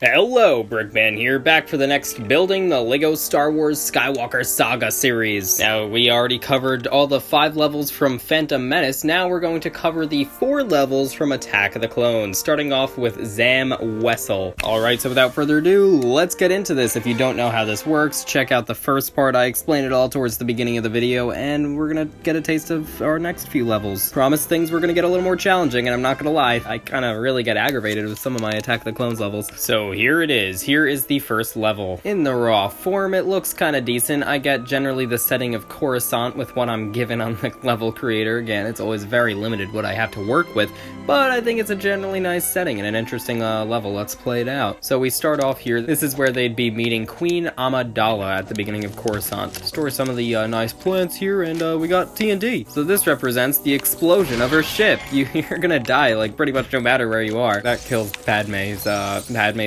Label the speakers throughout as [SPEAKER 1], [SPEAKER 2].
[SPEAKER 1] Hello, Brickman here, back for the next building the LEGO Star Wars Skywalker Saga series. Now, we already covered all the 5 levels from Phantom Menace. Now we're going to cover the 4 levels from Attack of the Clones, starting off with Zam Wessel. Alright, so without further ado, let's get into this. If you don't know how this works, check out the first part. I explained it all towards the beginning of the video, and we're gonna get a taste of our next few levels. Promise things we're gonna get a little more challenging, and I'm not gonna lie, I kinda really get aggravated with some of my Attack of the Clones levels. So here it is. Here is the first level. In the raw form, it looks kind of decent. I get generally the setting of Coruscant with what I'm given on the level creator. Again, it's always very limited what I have to work with, but I think it's a generally nice setting and an interesting level. Let's play it out. So we start off here. This is where they'd be meeting Queen Amidala at the beginning of Coruscant. Store some of the nice plants here, and we got TNT. So this represents the explosion of her ship. You're gonna die, like, pretty much no matter where you are. That kills Padme's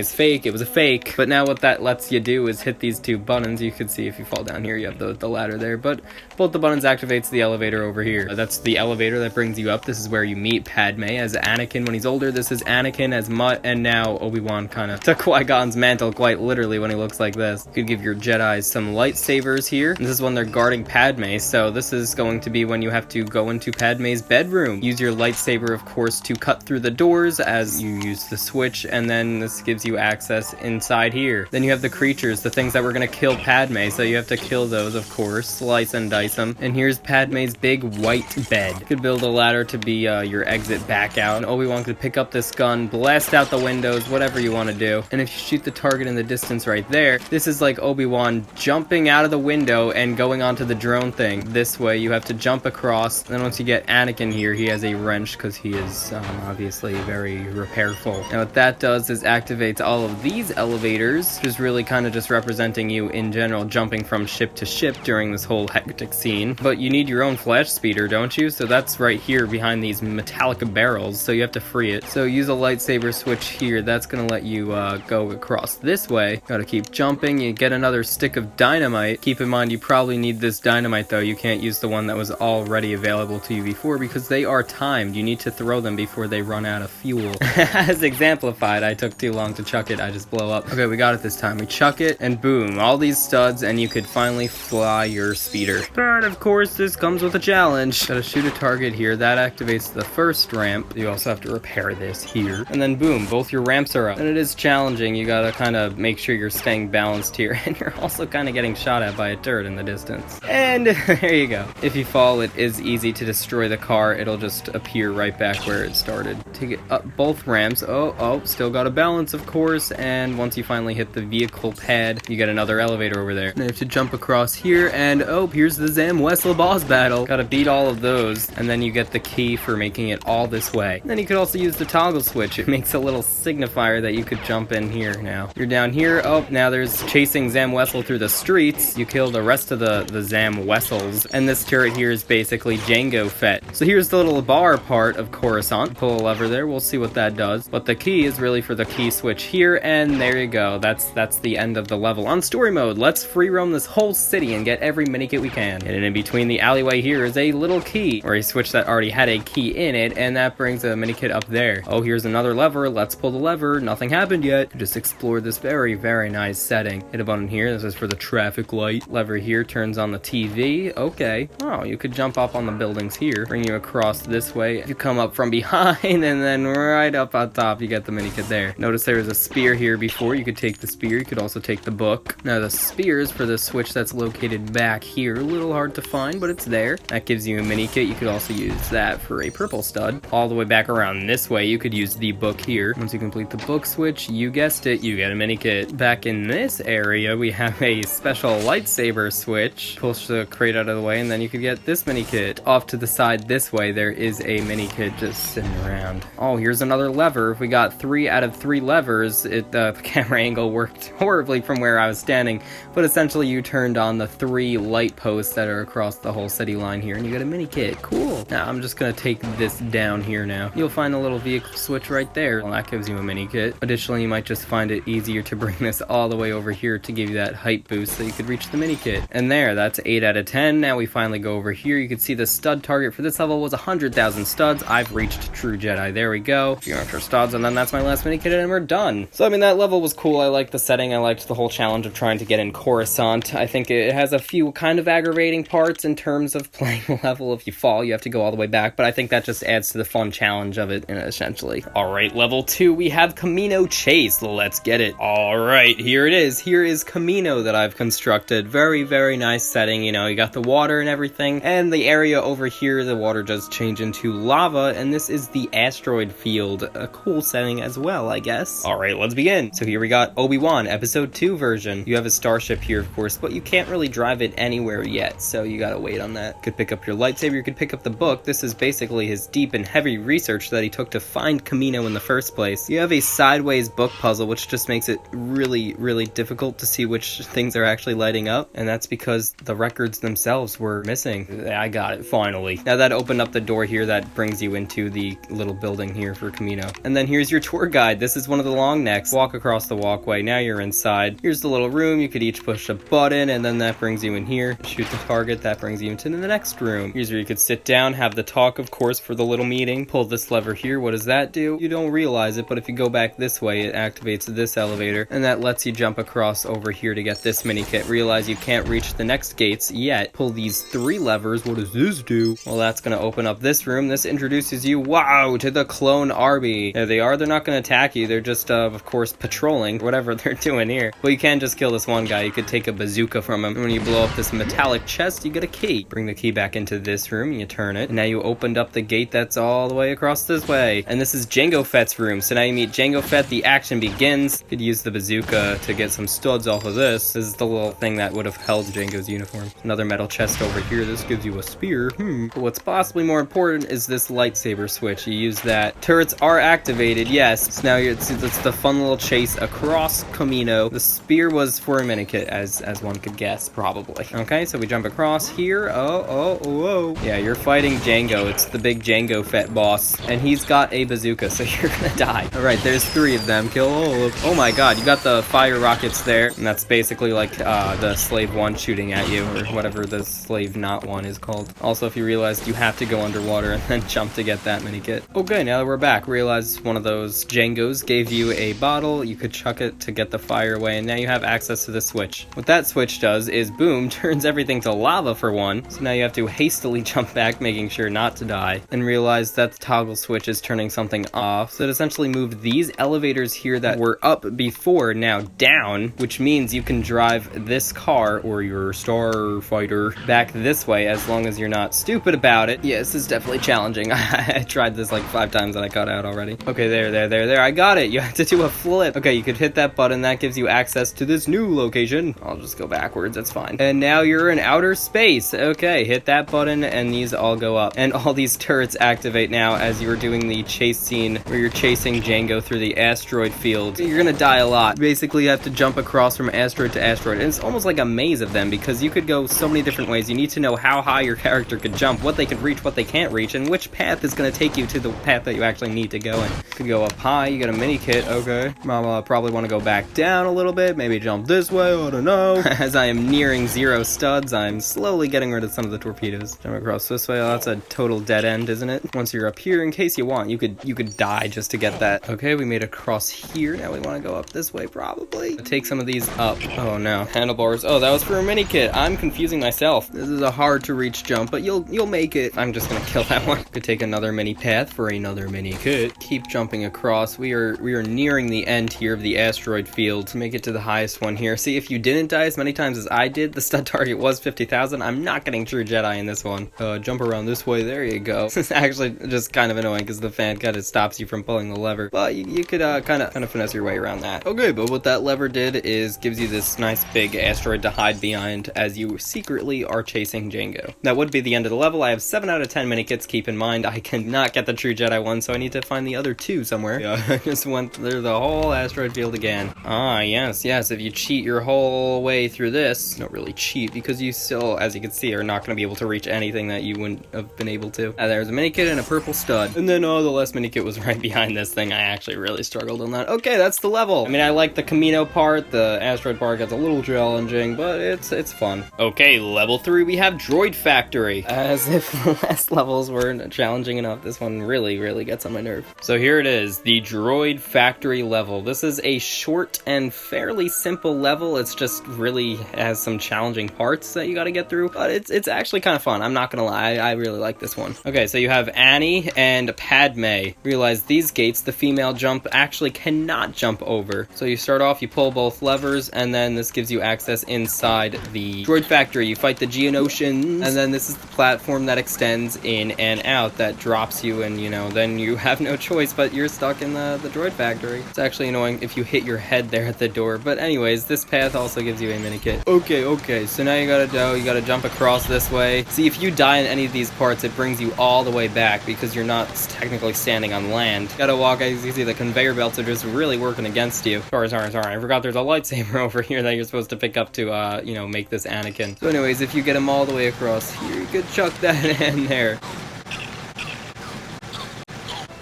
[SPEAKER 1] fake. It was a fake, but now what that lets you do is hit these 2 buttons. You can see if you fall down here, you have the ladder there, but both the buttons activates the elevator over here. That's the elevator that brings you up. This is where you meet Padme as Anakin when he's older. This is Anakin as Mutt, and now Obi-Wan kind of took Qui-Gon's mantle quite literally when he looks like this. You could give your Jedis some lightsabers here. This is when they're guarding Padme, so this is going to be when you have to go into Padme's bedroom. Use your lightsaber, of course, to cut through the doors as you use the switch, and then this gives you access inside here. Then you have the creatures, the things that were gonna kill Padme, so you have to kill those, of course, slice and dice them. And here's Padme's big white bed. You could build a ladder to be your exit back out, and Obi-Wan could pick up this gun, blast out the windows, whatever you want to do. And if you shoot the target in the distance right there, this is like Obi-Wan jumping out of the window and going onto the drone thing. This way you have to jump across. Then once you get Anakin here, he has a wrench because he is obviously very repairful. And what that does is activates all of these elevators, which is really kind of just representing you in general jumping from ship to ship during this whole hectic scene. But you need your own flash speeder, don't you? So that's right here behind these metallic barrels, so you have to free it. So use a lightsaber switch here. That's gonna let you go across this way. Gotta keep jumping. You get another stick of dynamite. Keep in mind you probably need this dynamite though. You can't use the one that was already available to you before because they are timed. You need to throw them before they run out of fuel. As exemplified, I took too long to chuck it. I just blow up. Okay, we got it this time. We chuck it and boom, all these studs, and you could finally fly your speeder. But of course, this comes with a challenge. Gotta shoot a target here. That activates the first ramp. You also have to repair this here. And then boom, both your ramps are up. And it is challenging. You gotta kind of make sure you're staying balanced here. And you're also kind of getting shot at by a turret in the distance. And there you go. If you fall, it is easy to destroy the car. It'll just appear right back where it started. Take it up both ramps. Oh, still got a balance, of course. And once you finally hit the vehicle pad, you get another elevator over there. And you have to jump across here, and here's the Zam Wessel boss battle. Gotta beat all of those, and then you get the key for making it all this way. And then you could also use the toggle switch. It makes a little signifier that you could jump in here now. You're down here. Now there's chasing Zam Wessel through the streets. You kill the rest of the Zam Wessels, and this turret here is basically Jango Fett. So here's the little bar part of Coruscant. Pull a lever there. We'll see what that does. But the key is really for the key switch here, and there you go. That's the end of the level. On story mode, let's free roam this whole city and get every mini kit we can. And in between the alleyway here is a little key, or a switch that already had a key in it, and that brings a mini kit up there. Here's another lever. Let's pull the lever. Nothing happened yet. Just explore this very, very nice setting. Hit a button here. This is for the traffic light. Lever here turns on the TV. Okay. You could jump up on the buildings here. Bring you across this way. You come up from behind, and then right up on top, you get the mini kit there. Notice there was a spear here before. You could take the spear. You could also take the book. Now the spear is for the switch that's located back here. A little hard to find, but it's there. That gives you a mini kit. You could also use that for a purple stud. All the way back around this way, you could use the book here. Once you complete the book switch, you guessed it, you get a mini kit. Back in this area, we have a special lightsaber switch. Push the crate out of the way, and then you could get this mini kit. Off to the side this way, there is a mini kit just sitting around. Here's another lever. If we got 3 out of 3 levers, the camera angle worked horribly from where I was standing, but essentially you turned on the 3 light posts that are across the whole city line here, and you got a mini kit. Cool. Now I'm just gonna take this down here now. You'll find a little vehicle switch right there. Well, that gives you a mini kit. Additionally, you might just find it easier to bring this all the way over here to give you that height boost so you could reach the mini kit. And there, that's 8 out of 10. Now we finally go over here. You can see the stud target for this level was 100,000 studs. I've reached true Jedi there we go. A few extra studs, and then that's my last mini kit, and we're done. So, I mean, that level was cool. I liked the setting. I liked the whole challenge of trying to get in Coruscant. I think it has a few kind of aggravating parts in terms of playing the level. If you fall, you have to go all the way back, but I think that just adds to the fun challenge of it, essentially. Alright, level 2, we have Camino Chase. Let's get it. Alright, here it is. Here is Camino that I've constructed. Very, very nice setting. You know, you got the water and everything, and the area over here, the water does change into lava, and this is the asteroid field. A cool setting as well, I guess. Alright, let's begin. So here we got Obi-Wan, episode 2 version. You have a starship here, of course, but you can't really drive it anywhere yet, so you gotta wait on that. You could pick up your lightsaber, you could pick up the book. This is basically his deep and heavy research that he took to find Camino in the first place. You have a sideways book puzzle, which just makes it really, really difficult to see which things are actually lighting up, and that's because the records themselves were missing. I got it, finally. Now that opened up the door here, that brings you into the little building here for Camino. And then here's your tour guide. This is one of the long necks. Walk across the walkway. Now you're inside. Here's the little room. You could each push a button, and then that brings you in here. Shoot the target. That brings you into the next room. Here's where you could sit down, have the talk, of course, for the little meeting. Pull this lever here. What does that do? You don't realize it, but if you go back this way, it activates this elevator, and that lets you jump across over here to get this mini kit. Realize you can't reach the next gates yet. Pull these 3 levers. What does this do? Well, that's going to open up this room. This introduces you, wow, to the clone army. There they are. They're not going to attack you. They're just, of course, patrolling, whatever they're doing here. Well, you can just kill this one guy. You could take a bazooka from him. And when you blow up this metallic chest, you get a key. Bring the key back into this room, and you turn it. And now you opened up the gate that's all the way across this way. And this is Jango Fett's room. So now you meet Jango Fett. The action begins. You could use the bazooka to get some studs off of this. This is the little thing that would have held Jango's uniform. Another metal chest over here. This gives you a spear. But what's possibly more important is this lightsaber switch. You use that. Turrets are activated, yes. So now it's the fun little chase across Camino. The spear was for a mini kit, as one could guess, probably. Okay, so we jump across here. Whoa. Yeah, you're fighting Jango. It's the big Jango Fett boss, and he's got a bazooka, so you're gonna die. Alright, there's 3 of them. Kill all of them. Oh my god, you got the fire rockets there, and that's basically like the slave 1 shooting at you, or whatever the slave not 1 is called. Also, if you realized you have to go underwater and then jump to get that mini kit. Okay, now that we're back, realize one of those Jangos gave you a bottle. You could chuck it to get the fire away, and now you have access to the switch. What that switch does is, boom, turns everything to lava for one. So now you have to hastily jump back, making sure not to die, and realize that the toggle switch is turning something off. So it essentially moved these elevators here that were up before now down, which means you can drive this car or your starfighter back this way as long as you're not stupid about it. Yeah, this is definitely challenging. I tried this like 5 times and I got out already. Okay, there. I got it. You have to do a flip. Okay, you could hit that button. That gives you access to this new location. I'll just go backwards. That's fine. And now you're in outer space. Okay, hit that button and these all go up. And all these turrets activate now as you're doing the chase scene where you're chasing Jango through the asteroid field. You're gonna die a lot. Basically, you have to jump across from asteroid to asteroid. And it's almost like a maze of them because you could go so many different ways. You need to know how high your character could jump, what they could reach, what they can't reach, and which path is going to take you to the path that you actually need to go in. You could go up high, you get a mini kit, okay. Probably want to go back down a little bit, maybe jump this way, I don't know. As I am nearing 0 studs, I'm slowly getting rid of some of the torpedoes. Jump across this way, oh, that's a total dead end, isn't it? Once you're up here, in case you want, you could die just to get that. Okay, we made it across here, now we want to go up this way, probably. Take some of these up. Oh no, handlebars. Oh, that was for a mini kit. I'm confusing myself. This is a hard to reach jump, but you'll make it. I'm just gonna kill that one. Could take another mini path for another mini kit. Keep jumping across. We are nearing the end here of the asteroid field to make it to the highest one here. See, if you didn't die as many times as I did, the stud target was 50,000. I'm not getting true Jedi in this one. Jump around this way. There you go. This is actually just kind of annoying because the fan kind of stops you from pulling the lever, but you could kind of finesse your way around that. Okay, but what that lever did is gives you this nice big asteroid to hide behind as you secretly are chasing Jango. That would be the end of the level. I have 7 out of 10 mini kits. Keep in mind, I cannot get the true Jedi one, so I need to find the other 2 somewhere. Yeah, I just went through the whole asteroid field again. Ah, yes. If you cheat your whole way through this, don't really cheat because you still, as you can see, are not going to be able to reach anything that you wouldn't have been able to. There's a mini kit and a purple stud. And then, the last mini kit was right behind this thing. I actually really struggled on that. Okay, that's the level. I mean, I like the Camino part. The asteroid part gets a little challenging, but it's fun. Okay, level 3, we have Droid Factory. As if the last levels weren't challenging enough, this one really really gets on my nerve. So here it is, the Droid Factory level. This is a short and fairly simple level. It's just really has some challenging parts that you gotta get through, but it's actually kind of fun. I'm not gonna lie, I really like this one. Okay, so you have Annie and Padme. Realize these gates, the female jump actually cannot jump over. So you start off, you pull both levers, and then this gives you access inside the Droid Factory. You fight the Geonosians, and then this is the platform that extends in and out that drops you, and you know, then you have no choice, but you're stuck in the Droid Factory. It's actually annoying if you hit your head there at the door, but anyways, this path also gives you a mini kit. Okay, so now you gotta jump across this way. See, if you die in any of these parts, it brings you all the way back because you're not technically standing on land. You gotta walk, as you see, the conveyor belts are just really working against you. Sorry, I forgot there's a lightsaber over here that you're supposed to pick up to, you know, make this Anakin. So anyways, if you get him all the way across here, you could chuck that in there.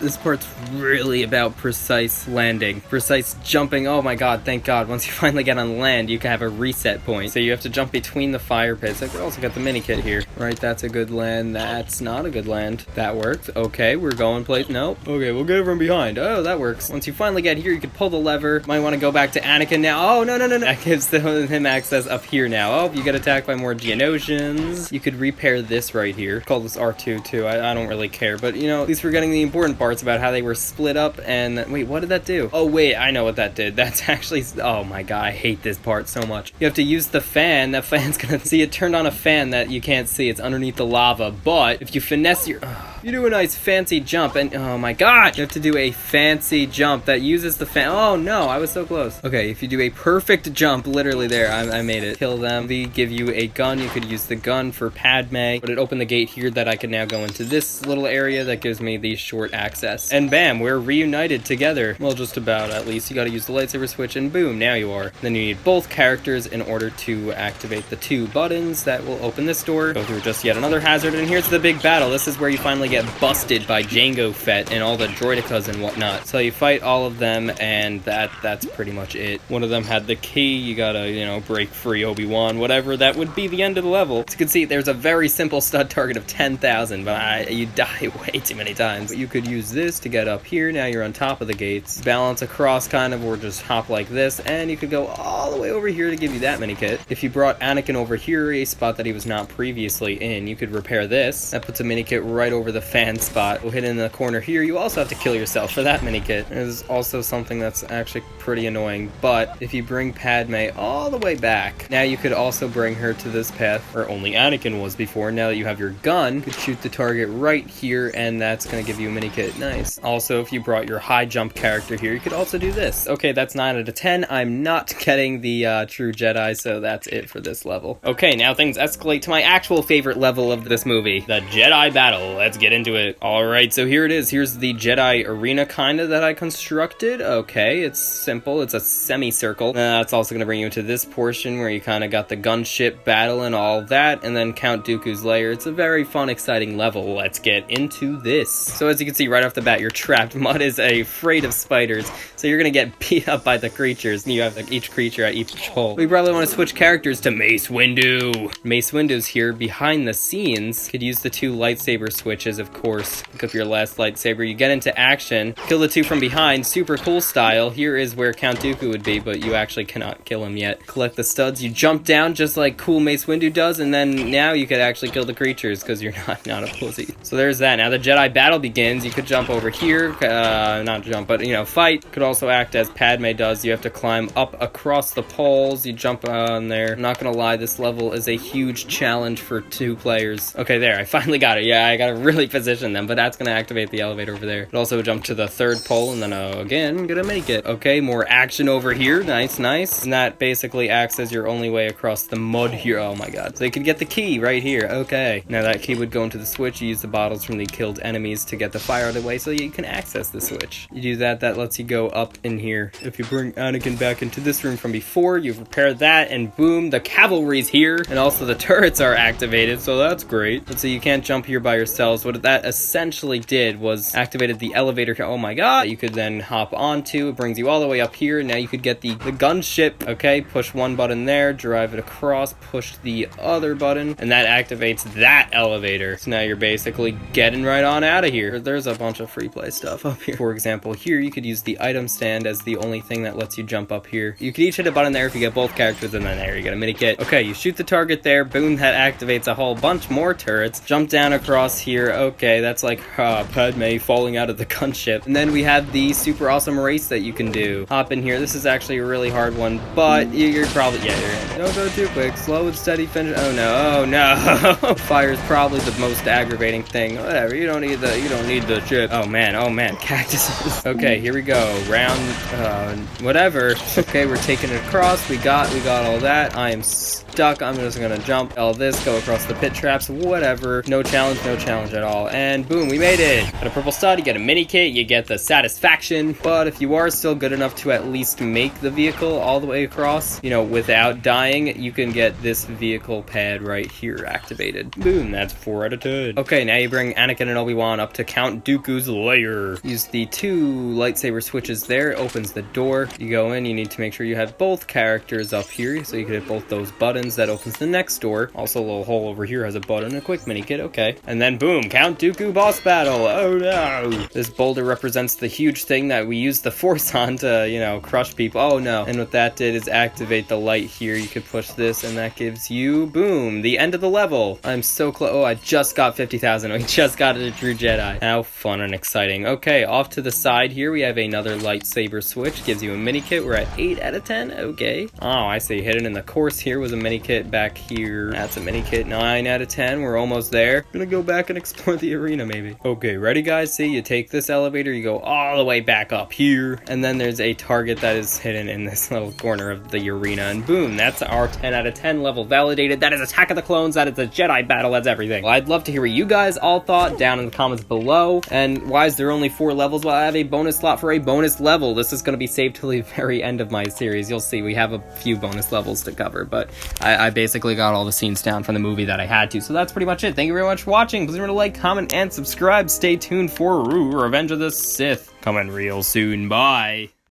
[SPEAKER 1] This part's really about precise landing, precise jumping. Oh my god, thank god. Once you finally get on land, you can have a reset point. So you have to jump between the fire pits. I also got the mini kit here. Right, that's a good land. That's not a good land. That worked. Okay, we're going place. Nope. Okay, we'll get it from behind. Oh, that works. Once you finally get here, you can pull the lever. Might want to go back to Anakin now. Oh, no. That gives him access up here now. Oh, you get attacked by more Geonosians. You could repair this right here. Call this R2 too. I don't really care. But, you know, at least we're getting the important parts about how they were split up. And wait, what did that do? Oh wait, I know what that did. That's actually, oh my god, I hate this part so much. You have to use the fan. That fan's gonna see, it turned on a fan that you can't see. It's underneath the lava, but if you finesse your you do a nice fancy jump, and oh my god, you have to do a fancy jump that uses the fan. Oh no, I was so close. Okay, if you do a perfect jump, literally there, I made it. Kill them. They give you a gun. You could use the gun for Padme, but it opened the gate here that I could now go into this little area that gives me the short access. And bam, we're reunited together. Well, just about, at least. You gotta use the lightsaber switch, and boom, now you are. Then you need both characters in order to activate the two buttons that will open this door. Go through just yet another hazard, and here's the big battle. This is where you finally get busted by Jango Fett and all the droidicas and whatnot. So you fight all of them, and that's pretty much it. One of them had the key. You gotta, you know, break free Obi-Wan, whatever. That would be the end of the level. As you can see, there's a very simple stud target of 10,000, but you die way too many times. But you could use this to get up here. Now you're on top of the gates. Balance across kind of, or just hop like this, and you could go all the way over here to give you that mini kit. If you brought Anakin over here, a spot that he was not previously in, you could repair this. That puts a mini kit right over the fan spot. We'll hit in the corner here. You also have to kill yourself for that mini kit. There's also something that's actually pretty annoying, but if you bring Padme all the way back, now you could also bring her to this path where only Anakin was before. Now that you have your gun, you could shoot the target right here, and that's going to give you a mini kit. Nice. Also, if you brought your high jump character here, you could also do this. Okay, that's 9 out of 10. I'm not getting the true Jedi, so that's it for this level. Okay, now things escalate to my actual favorite level of this movie, the Jedi Battle. Let's get into it. Alright, so here it is. Here's the Jedi arena kinda that I constructed. Okay, it's simple. It's a semicircle. That's also going to bring you into this portion where you kind of got the gunship battle and all that, and then Count Dooku's lair. It's a very fun, exciting level. Let's get into this. So as you can see right off the bat, you're trapped. Mud is afraid of spiders, so you're going to get beat up by the creatures. You have like, each creature at each hole. We probably want to switch characters to Mace Windu. Mace Windu's here behind the scenes. Could use the 2 lightsaber switches, of course. Pick up your last lightsaber. You get into action. Kill the 2 from behind. Super cool style. Here is where Count Dooku would be, but you actually cannot kill him yet. Collect the studs. You jump down just like cool Mace Windu does, and then now you could actually kill the creatures because you're not a pussy. So there's that. Now the Jedi battle begins. You could jump over here. Not jump, but, you know, fight. Could also act as Padme does. You have to climb up across the poles. You jump on there. I'm not gonna lie, this level is a huge challenge for 2 players. Okay, there. I finally got it. Yeah, I gotta really position them, but that's gonna activate the elevator over there. Could also jump to the 3rd pole, and then again, gonna make it. Okay, more action over here. Nice. And that basically acts as your only way across the mud here. Oh my god. So you could get the key right here. Okay. Now that key would go into the switch. You use the bottles from the killed enemies to get the fire out of the way so you can access the switch. You do that lets you go up in here. If you bring Anakin back into this room from before, you've repaired that, and boom, the cavalry's here, and also the turrets are activated, so that's great. But so you can't jump here by yourselves. What what that essentially did was activated the elevator. Oh my god. You could then hop onto. It brings you all the way up here. Now you could get the gunship. Okay, push one button there, drive it across, push the other button, and that activates that elevator. So now you're basically getting right on out of here. There's a bunch of free play stuff up here. For example, here you could use the item stand as the only thing that lets you jump up here. You could each hit a button there if you get both characters, and then there you get a mini kit. Okay, you shoot the target there, boom, that activates a whole bunch more turrets. Jump down across here. Okay, that's like Padme falling out of the gunship. And then we have the super awesome race that you can do. Hop in here. This is actually a really hard one, but you're probably, yeah, you're in. Don't go too quick. Slow and steady finish. Oh no, oh no. Fire is probably the most aggravating thing. Whatever, you don't need the ship. Oh man, cactuses. Okay, here we go. Round, whatever. Okay, we're taking it across. We got all that. I am stuck. I'm just gonna jump all this, go across the pit traps, whatever. No challenge at all. And boom, we made it. Got a purple stud, you get a mini kit, you get the satisfaction. But if you are still good enough to at least make the vehicle all the way across, you know, without dying, you can get this vehicle pad right here activated. Boom, that's 4 out of 10. Okay, now you bring Anakin and Obi-Wan up to Count Dooku's lair. Use the 2 lightsaber switches there, it opens the door. You go in, you need to make sure you have both characters up here, so you can hit both those buttons. That opens the next door. Also, a little hole over here has a button, a quick mini kit, okay. And then boom, Count Dooku boss battle. Oh no! This boulder represents the huge thing that we use the Force on to, you know, crush people. Oh no. And what that did is activate the light here. You could push this and that gives you, boom, the end of the level. I'm so close. Oh, I just got 50,000. We just got a true Jedi. How fun and exciting. Okay, off to the side here, we have another lightsaber switch. Gives you a mini kit. We're at 8 out of 10. Okay. Oh, I see. Hidden in the course here was a mini kit back here. That's a mini kit. 9 out of 10. We're almost there. Gonna go back and explore the arena maybe. Okay, ready guys? See, you take this elevator, you go all the way back up here, and then there's a target that is hidden in this little corner of the arena, and boom, that's our 10 out of 10 level validated. That is Attack of the Clones. That is a Jedi Battle. That's everything. Well, I'd love to hear what you guys all thought down in the comments below. And why is there only 4 levels? Well, I have a bonus slot for a bonus level. This is going to be saved till the very end of my series. You'll see, we have a few bonus levels to cover, but I basically got all the scenes down from the movie that I had to. So that's pretty much it. Thank you very much for watching. Please remember to like, comment, and subscribe. Stay tuned for Revenge of the Sith coming real soon. Bye.